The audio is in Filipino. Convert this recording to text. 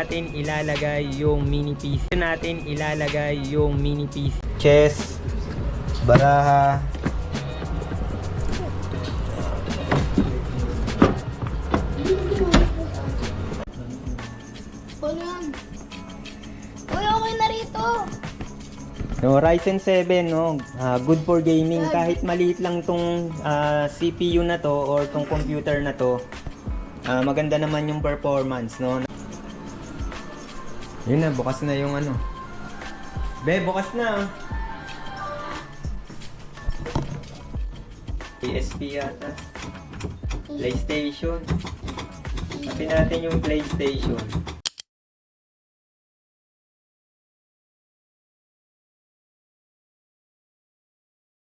natin ilalagay yung mini PC. Dito natin ilalagay yung mini PC. Chess, baraha. Ano yan? Uy, okay na rito. No, Ryzen 7, no, good for gaming. Kahit maliit lang tong CPU na to or tong computer na to, maganda naman yung performance, no. Yun na, bukas na yung ano. Be, bukas na. PSP yata. PlayStation. Sabi natin yung PlayStation.